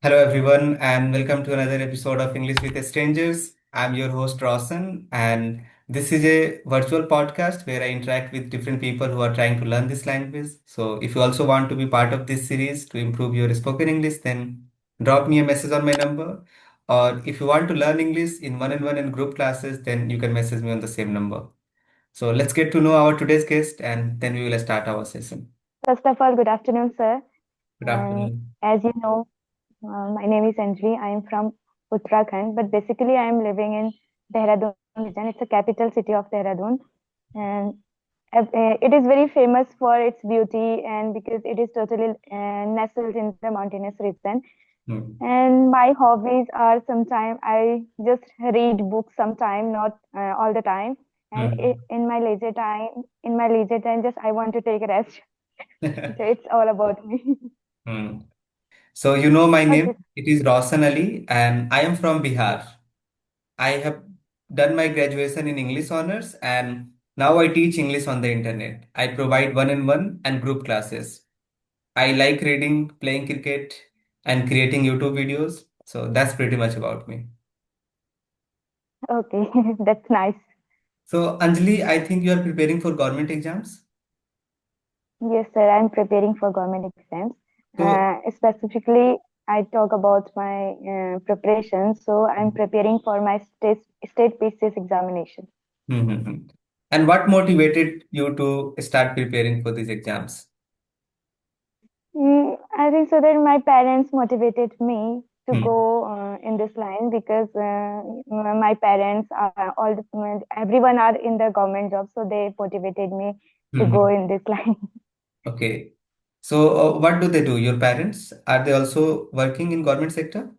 Hello, everyone, and welcome to another episode of English with Strangers. I'm your host, Roshan, and this is a virtual podcast where I interact with different people who are trying to learn this language. So, if you also want to be part of this series to improve your spoken English, then drop me a message on my number. Or if you want to learn English in one-on-one and group classes, then you can message me on the same number. So, let's get to know our today's guest, and then we will start our session. First of all, good afternoon, sir. Good And afternoon. as you know, my name is Anjali. I am from Uttarakhand, but basically I am living in Dehradun region. It's the capital city of Dehradun, and it is very famous for its beauty and because it is totally nestled in the mountainous region. Hmm. And my hobbies are sometimes I just read books sometime, not all the time. And Hmm. in my leisure time, just I want to take a rest. So it's all about me. Hmm. So you know my Okay. name. It is Roshan Ali, and I am from Bihar. I have done my graduation in English honors, and now I teach English on the internet. I provide one-on-one and group classes. I like reading, playing cricket, and creating YouTube videos. So that's pretty much about me. Okay, that's nice. So Anjali, I think you are preparing for government exams. Yes, sir, I'm preparing for government exams. So, Specifically, I talk about my preparation. So I'm preparing for my state PCS examination. Mhm. And what motivated you to start preparing for these exams? I think so that my parents motivated me to Hmm. go in this line because my parents are everyone are in the government job, so they motivated me to go Hmm. in this line. Okay. So, what do they do? Your parents, are they also working in government sector?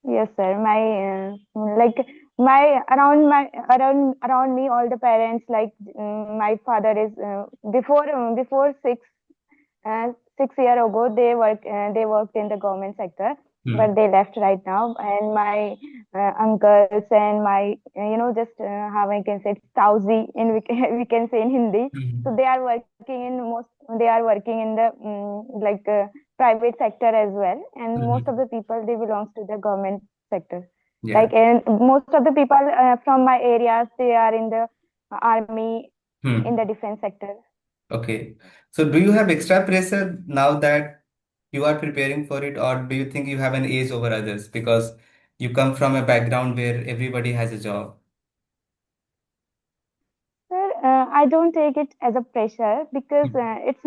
Yes, sir. Like around me, all the parents my father is before 6 year ago they worked in the government sector, but Hmm. they left right now. And my uncles and my just how I can say it, Tauzi in we can say in Hindi. So Hmm. they are working in most they are working in the private sector as well, and most of Hmm. the people they belongs to the government sector. Yeah. Like, and most of the people from my areas they are in the army, in the Hmm. defense sector. Okay. So, do you have extra pressure now that you are preparing for it, or do you think you have an edge over others because you come from a background where everybody has a job? Sir, I don't take it as a pressure because Hmm. it's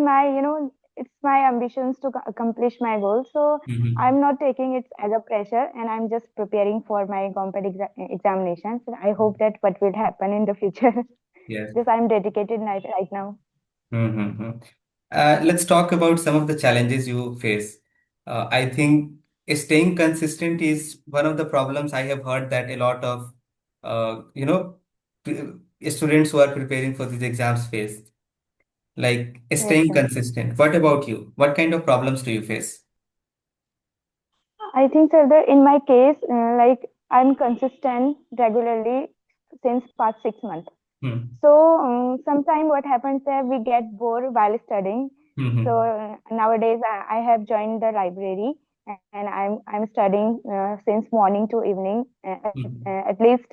my ambitions to accomplish my goals. So Hmm. I'm not taking it as a pressure, and I'm just preparing for my government examinations. And I hope that what will happen in the future. Yes. Just I'm dedicated right now. Mm-hmm. Let's talk about some of the challenges you face. I think staying consistent is one of the problems I have heard that a lot of, uh, you know, students who are preparing for these exams face. Like Yes, staying sir. consistent. What about you? What kind of problems do you face? I think, sir, that in my case, I'm consistent regularly since past 6 months. Hmm. So sometimes what happens that we get bored while studying. So Hmm. nowadays I have joined the library, and I'm studying since morning to evening, Hmm. at least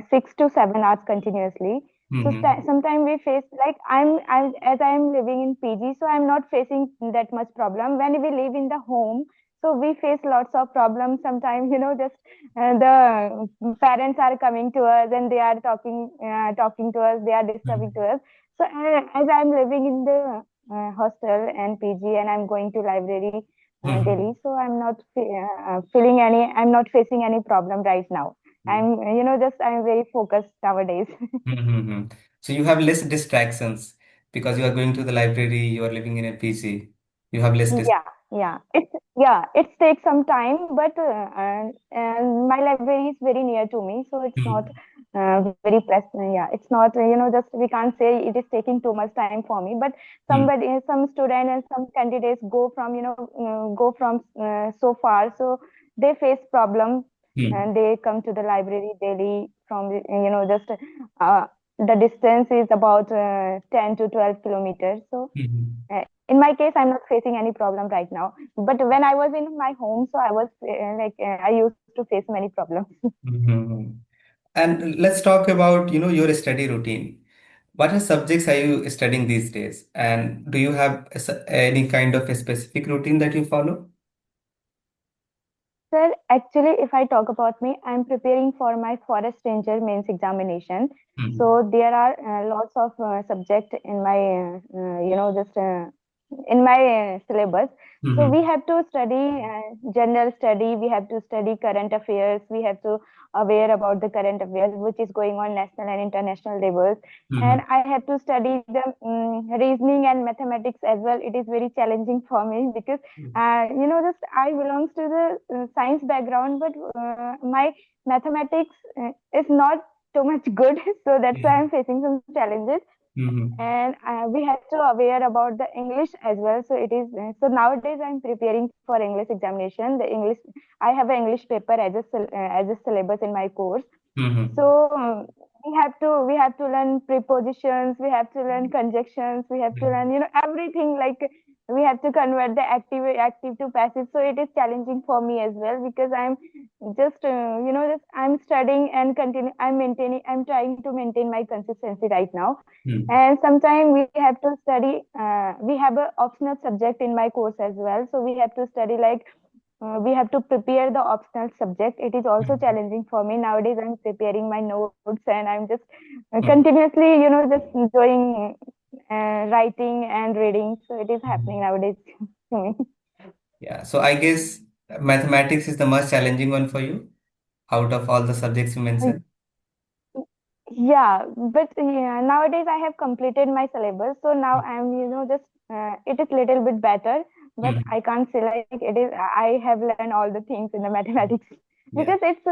6 to 7 hours continuously. So Hmm. sometimes we face like I'm as I'm living in PG, so I'm not facing that much problem. When we live in the home, so we face lots of problems. Sometimes just the parents are coming to us and they are talking to us, they are disturbing to Hmm. us. So as I'm living in the hostel and PG, and I'm going to library daily, Hmm. so feeling any I'm not facing any problem right now. Hmm. Just I'm very focused nowadays. Hmm. So you have less distractions because you are going to the library, you are living in a PC. You have less dis It takes some time, but and my library is very near to me, so it's not Hmm. very press. Yeah, it's not just we can't say it is taking too much time for me. But Hmm. some student and some candidates go from so far, so they face problem, Hmm. and they come to the library daily from just uh, the distance is about 10 to 12 kilometers. So Hmm. in my case, I'm not facing any problem right now. But when I was in my home, so I was I used to face many problems. Mhm. And let's talk about, your study routine. What are subjects are you studying these days? And do you have any kind of a specific routine that you follow? Sir, actually, if I talk about me, I'm preparing for my forest ranger mains examination. Mhm. So there are lots of subject in my, just in my syllabus. So we Mhm. have to study general study. We have to study current affairs. We have to aware about the current affairs which is going on national and international levels. And Mhm. I have to study the reasoning and mathematics as well. It is very challenging for me because just I belongs to the science background, but my mathematics is not too much good, so that's why I'm facing some challenges. Mhm. And we have to aware about the English as well. So it is so nowadays I'm preparing for English examination. The English I have an English paper as a syllabus in my course. Mhm. So we have to learn prepositions, we have to learn conjunctions, we have to learn everything, like we have to convert the active to passive. So it is challenging for me as well because I'm just I'm studying and continue. I'm trying to maintain my consistency right now. Mhm. And sometimes we have to study. We have a optional subject in my course as well, so we have to study like we have to prepare the optional subject. It is also Mhm. challenging for me nowadays. I'm preparing my notes and I'm just Mhm. continuously, just doing writing and reading. So it is happening Mhm. nowadays to me. Yeah, so I guess mathematics is the most challenging one for you out of all the subjects you mentioned. Yeah, but yeah, nowadays I have completed my syllabus, so now I'm, just it is little bit better, but Mhm. I can't say like it is. I have learned all the things in the mathematics Yeah. because it's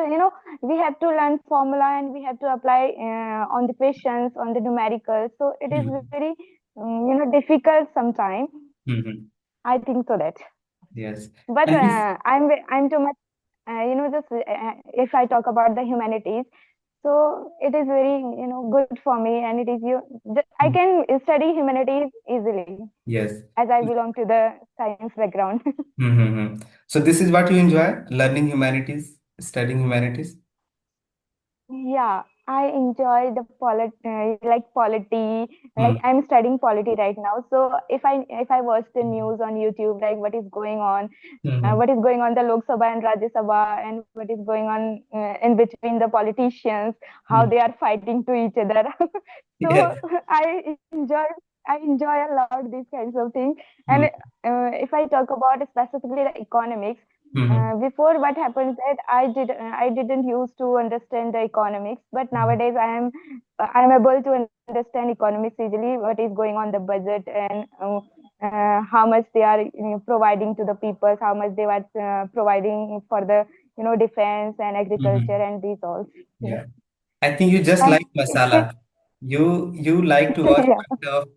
we have to learn formula and we have to apply on the questions on the numericals, so it is Mhm. very difficult sometimes. Mhm. I think so that, Yes. but And if I'm too much just if I talk about the humanities, so it is very good for me, and it is I can study humanities easily yes. as I belong to the science background. Mm-hmm. So this is what you enjoy, learning humanities, studying humanities. Yeah, I enjoy the like polity. Like Mm-hmm. I'm studying polity right now. So if I watch the news on YouTube, like Mm-hmm. what is going on the Lok Sabha and Rajya Sabha, and what is going on in between the politicians, how they are fighting to each other. So Yes. I enjoy a lot these kinds of things. And Mm-hmm. if I talk about specifically the economics, Mm-hmm. before what happens that I didn't used to understand the economics, but nowadays I am able to understand economics easily. What is going on the budget and how much they are providing to the people, how much they are providing for the defense and agriculture Mm-hmm. and these all. Yes, Yeah. I think you just and like masala. You like to watch yeah, fight of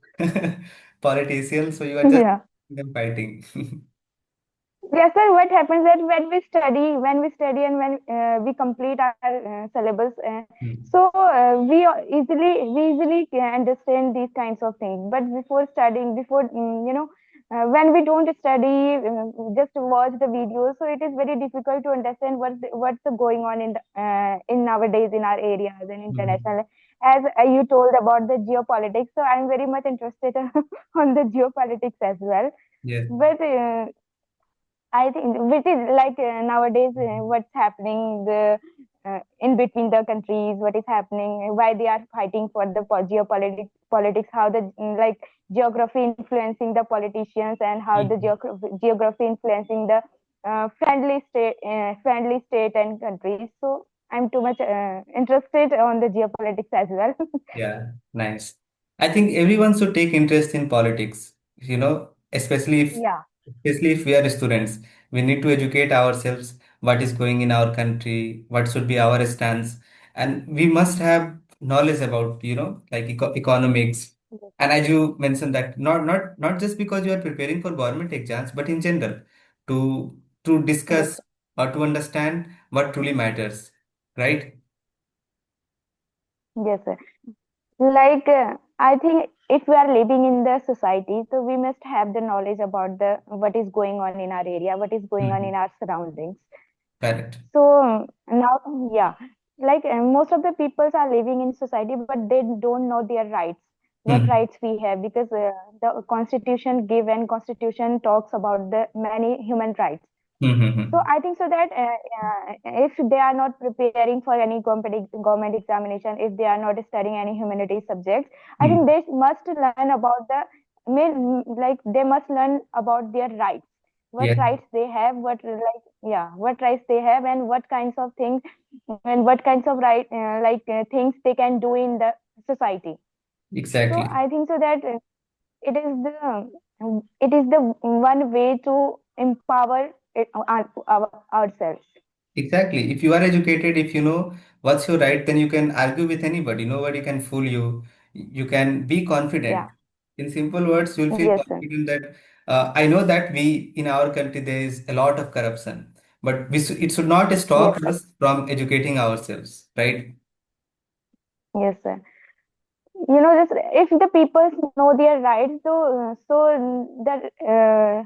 politicians, so you are just yeah. them fighting. Yes, sir. What happens that when we study and when we complete our syllabus, Mm. so we easily can understand these kinds of things. But before studying, when we don't study, just watch the videos, so it is very difficult to understand what's going on in nowadays in our areas and Mm. international. As you told about the geopolitics, so I'm very much interested on the geopolitics as well. Yes. But I think which is like nowadays what's happening in between the countries, what is happening, why they are fighting for the geopolitics, how the like geography influencing the politicians, and how the Mm. geography influencing the friendly state and countries. So I'm too much interested on the geopolitics as well. Yeah, nice. I think everyone should take interest in politics, Yeah, especially if we are students. We need to educate ourselves what is going in our country, what should be our stance, and we must have knowledge about, like economics. yes, And as you mentioned that not just because you are preparing for government exams, but in general, to yes, discuss or to understand what truly matters, right? yes, sir. Like I think if we are living in the society, so we must have the knowledge about the what is going on in our area, what is going on Mhm. in our surroundings. Correct. So now, yeah, like most of the peoples are living in society, but they don't know their rights, what Mhm. rights we have, because the constitution give and constitution talks about the many human rights. So Mhm. I think so that if they are not preparing for any government examination, if they are not studying any humanities subjects, I think Mhm. they must learn about the like they must learn about their rights, what Yes, rights they have, what like yeah, what rights they have, and what kinds of things and what kinds of things they can do in the society. So exactly. I think so that it is the one way to empower ourselves. Exactly. If you are educated, if you know what's your right, then you can argue with anybody. Nobody can fool you. You can be confident. Yeah. In simple words, you'll feel Yes, sir. confident that I know that we in our country there is a lot of corruption, but it should not Yes, stop sir. us from educating ourselves, right? Yes, sir. This, if the people know their rights, the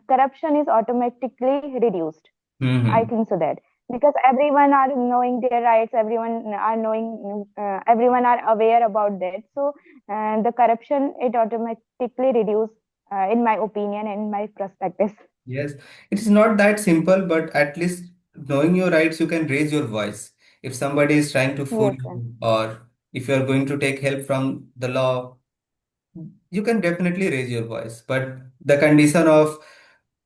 corruption is automatically reduced. I Hmm. think so that because everyone are knowing their rights, everyone are aware about that. So the corruption it automatically reduce, in my opinion and in my perspective. Yes, it is not that simple, but at least knowing your rights, you can raise your voice. If somebody is trying to fool Yes, sir. you, or if you are going to take help from the law, you can definitely raise your voice. But the condition of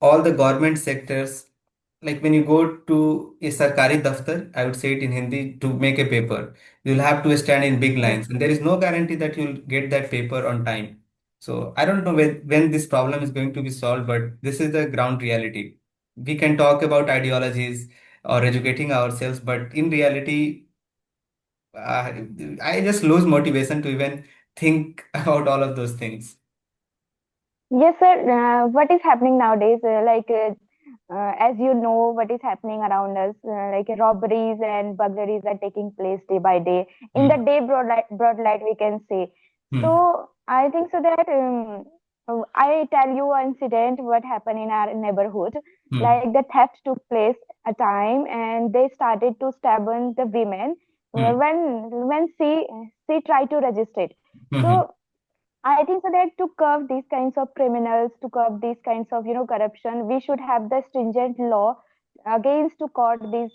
all the government sectors, like when you go to a sarkari daftar, I would say it in Hindi, to make a paper, you'll have to stand in big Yes. lines, and there is no guarantee that you'll get that paper on time. So I don't know when this problem is going to be solved, but this is the ground reality. We can talk about ideologies or educating ourselves, but in reality, uh, I just lose motivation to even think about all of those things. Yes, sir. What is happening nowadays? As you know, what is happening around us, like robberies and burglaries are taking place day by day. In the Hmm. day, broad light, we can say. Hmm. So I think so that I tell you an incident what happened in our neighborhood. Hmm. Like the theft took place a time, and they started to stab on the women Hmm. when she tried to register it. Hmm. So I think so that to curb these kinds of criminals, to curb these kinds of corruption, we should have the stringent law against to court these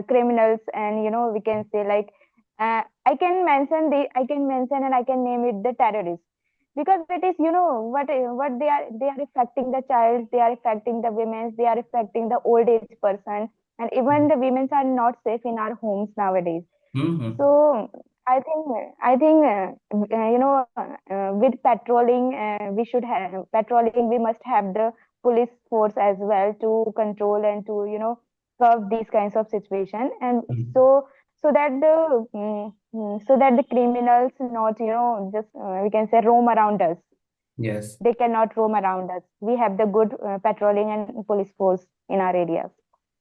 criminals, and we can say like I can mention and I can name it the terrorists, because it is what they are affecting the child, they are affecting the women, they are affecting the old age person, and even the women are not safe in our homes nowadays. Hmm. So I think with patrolling, we should have patrolling. We must have the police force as well to control and to curb these kinds of situation, and Hmm. so that the criminals not just we can say roam around us. Yes. They cannot roam around us. We have the good patrolling and police force in our areas.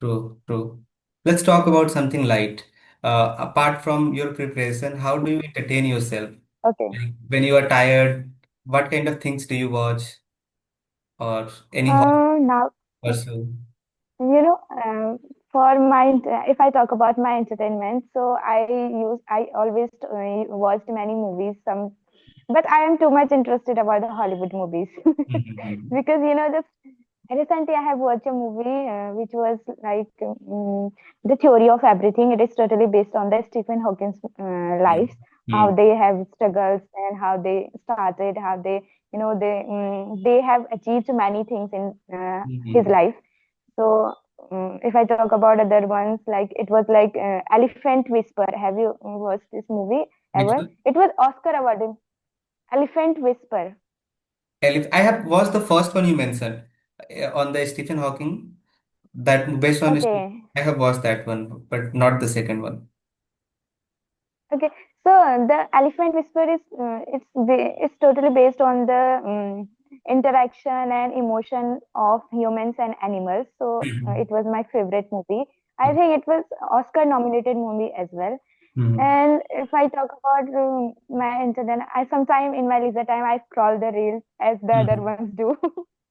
True, true. Let's talk about something light. Apart from your preparation, how do you entertain yourself? Okay. Like when you are tired, what kind of things do you watch or any hobby Now pursue? You know, for if I talk about my entertainment, so I always watched many movies. But I am too much interested about the Hollywood movies Mhm. because just recently I have watched a movie which was like the theory of everything. It is totally based on the Stephen Hawking's lives, how Mhm. they have struggles and how they started, how they have achieved many things in his Mhm. life. So, if I talk about other ones, like it was like Elephant Whisper. Have you watched this movie Which ever? one? It was Oscar awarded. Elephant Whisper. I have watched the first one you mentioned on the Stephen Hawking. That based on Okay. I have watched that one, but not the second one. Okay. So the Elephant Whisper is it's totally based on the interaction and emotion of humans and animals. So it was my favorite movie. I think it was Oscar nominated movie as well. Mm-hmm. And if I talk about my internet, I sometime in my leisure time I scroll the reels as the other Mm-hmm. ones do.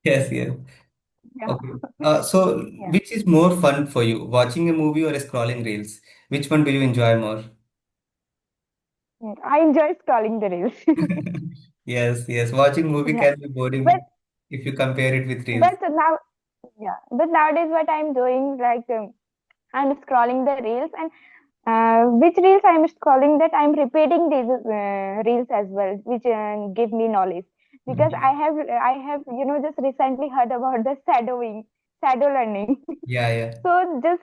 Yes, yes. Yeah, Okay. So yeah. which is more fun for you, watching a movie or scrolling reels? Which one do you enjoy more? I enjoy scrolling the reels. Yes, yes. Watching movie Yeah, can be but boring if you compare it with reels. but now, yeah, but nowadays what I'm doing, like I'm scrolling the reels, and which reels I'm scrolling, that I'm repeating these reels as well, which give me knowledge. Because Okay. I have just recently heard about the shadow learning. Yeah, yeah. So just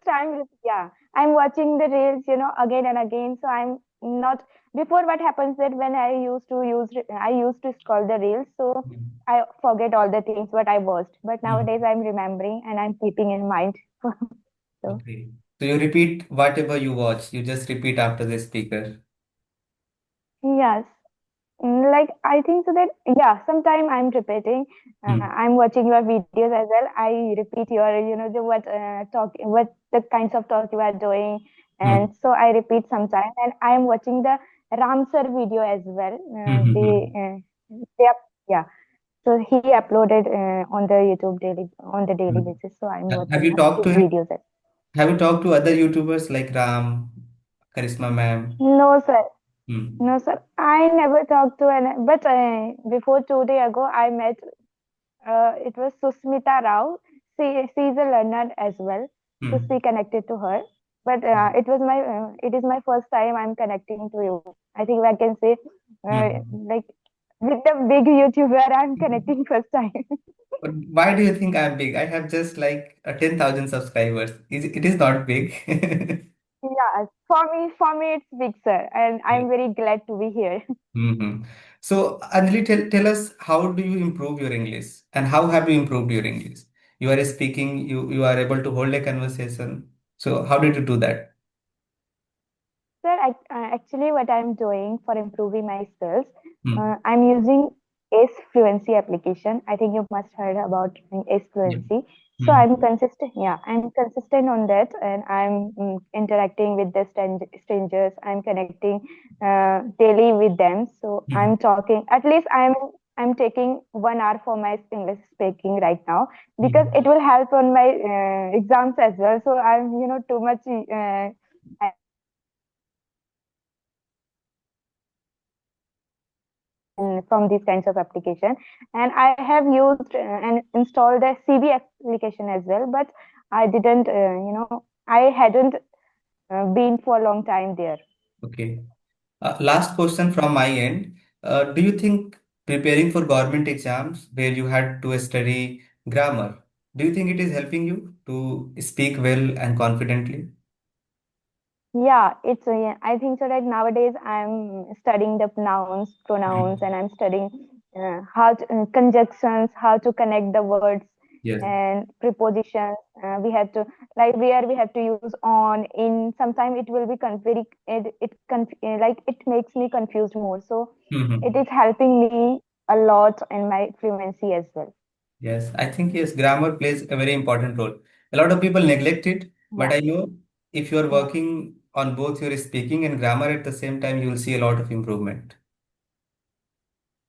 I'm watching the reels, again and again. So I'm not, before what happens that when I used to scroll the reels, so Mm. I forget all the things what I watched. But Mm. nowadays I'm remembering and I'm keeping in mind. So Okay. So you repeat whatever you watch, you just repeat after the speaker. yes. Like I think so that sometime I'm repeating. Mm. I'm watching your videos as well. I repeat your what the kinds of talk you are doing, Mm. and so I repeat sometime. And I'm watching the Ramsar video as well. Mm-hmm. They are, yeah. So he uploaded on the YouTube on the daily Mm. basis. So I'm Have watching you talked his to him? videos. Have you talked to other YouTubers like Ram, Charisma Ma'am? No sir, Mm. no sir. I never talked to an. But before 2 days ago, I met. It was Susmita Rao. She's a learner as well, so Mm. she connected to her. But it is my first time I'm connecting to you. I think I can say, Mm. like with the big YouTuber, I'm connecting first time. But why do you think I'm big? I have just like 10,000 subscribers. It is not big. Yeah, for me it's big, sir, and I'm very glad to be here. Mm-hmm. So, Anjali, tell us, how do you improve your English and how have you improved your English? You are speaking, you are able to hold a conversation. So, how did you do that? Sir, actually, what I'm doing for improving my skills, Hmm. I'm using Ace Fluency application. I think you must heard about Ace Yeah. Fluency. So Hmm. I'm consistent. Yeah, I'm consistent on that, and I'm interacting with the strangers. I'm connecting daily with them. So Hmm. I'm talking. At least I'm taking 1 hour for my English speaking right now, because Hmm. it will help on my exams as well. So I'm too much. From these kinds of application, and I have used and installed a cv application as well, but I didn't I hadn't been for a long time there. Okay. Last question from my end. Do you think preparing for government exams where you had to study grammar, do you think it is helping you to speak well and confidently? Yeah, yeah, I think so that nowadays I'm studying the nouns, pronouns, Hmm. and I'm studying conjunctions, how to connect the words Yes. and prepositions. We have to, like, where we have to use on, in. Sometimes it will be like it makes me confused more. So it Hmm. is helping me a lot in my fluency as well. Yes, I think yes, grammar plays a very important role. A lot of people neglect it, but Yeah, I know if you are yeah. working on both your speaking and grammar at the same time, you will see a lot of improvement.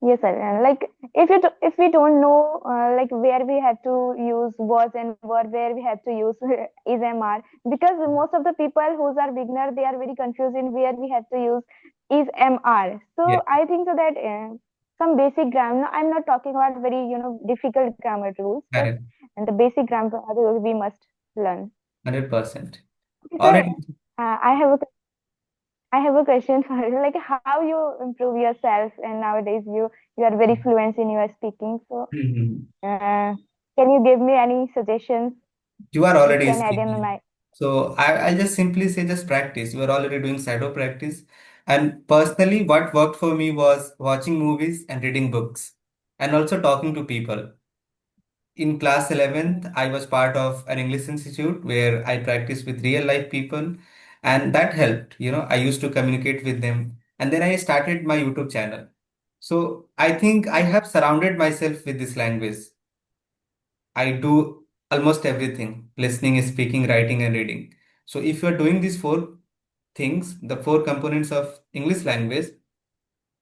Yes, sir. And like if we don't know like where we have to use was and where we have to use is MR, because most of the people who are beginner, they are very confused in where we have to use is MR. Yeah, So I think so that some basic grammar. No, I'm not talking about very difficult grammar rules, but correct. and the basic grammar rules we must learn. 100%. Okay, All sir. right. I have a question for you. Like how you improve yourself, and nowadays you are very fluent in your speaking. So Mhm. uh, can you give me any suggestions You are which already can add in speaking. my? So I'll just simply say just practice. You are already doing shadow practice. And personally, what worked for me was watching movies and reading books and also talking to people. In class 11th, I was part of an English institute where I practiced with real life people, and that helped. I used to communicate with them. And then I started my YouTube channel. So I think I have surrounded myself with this language. I do almost everything: listening, speaking, writing, and reading. So if you're doing these four, things, the four components of English language,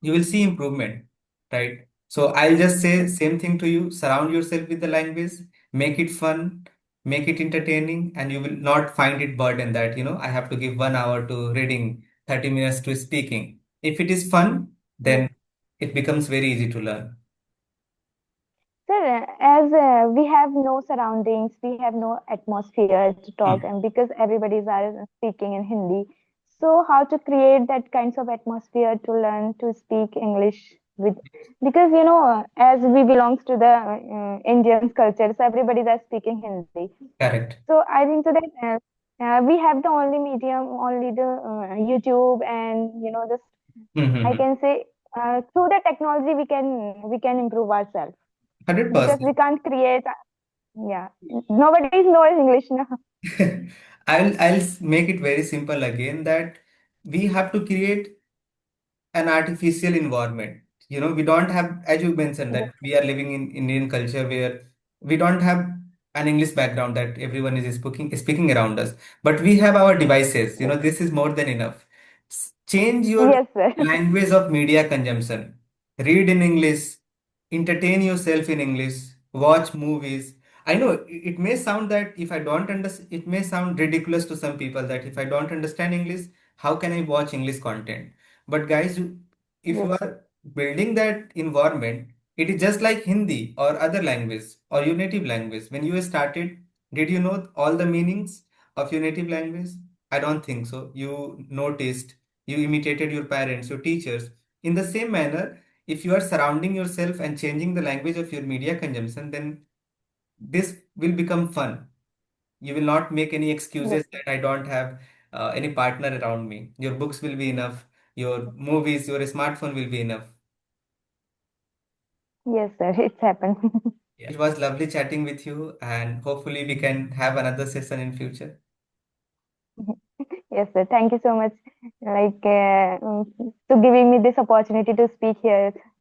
you will see improvement, right? So I'll just say same thing to you. Surround yourself with the language, make it fun, make it entertaining, and you will not find it burden that, I have to give 1 hour to reading, 30 minutes to speaking. If it is fun, Yes. then it becomes very easy to learn. Sir, as we have no surroundings, we have no atmosphere to talk, Hmm. and because everybody's are speaking in Hindi, so how to create that kinds of atmosphere to learn to speak English with? Because as we belongs to the Indian culture, so everybody's are speaking Hindi. Correct. So I think so that we have the only medium, only the YouTube, and this I Mm-hmm. can say through the technology we can improve ourselves because 100%. we can't create. Yeah, nobody knows English now. I'll make it very simple again that we have to create an artificial environment. We don't have, as you mentioned, Yes, that we are living in Indian culture where we don't have an English background that everyone is speaking around us. But we have our devices. yes, This is more than enough. Change your yes, sir. language of media consumption. Read in English, entertain yourself in English, watch movies. I know it may sound that if I don't understand, it may sound ridiculous to some people that if I don't understand English, how can I watch English content? But guys, if you Yes, are building that environment, it is just like Hindi or other language or your native language. When you started, did you know all the meanings of your native language? I don't think so. You noticed, you imitated your parents, your teachers. In the same manner, if you are surrounding yourself and changing the language of your media consumption, then this will become fun. You will not make any yes, excuses that I don't have any partner around me. Your books will be enough. Your movies, your smartphone will be enough. yes, sir. It's happened. Yeah. It was lovely chatting with you, and hopefully we can have another session in future. Yes, sir. Thank you so much, like to giving me this opportunity to speak here.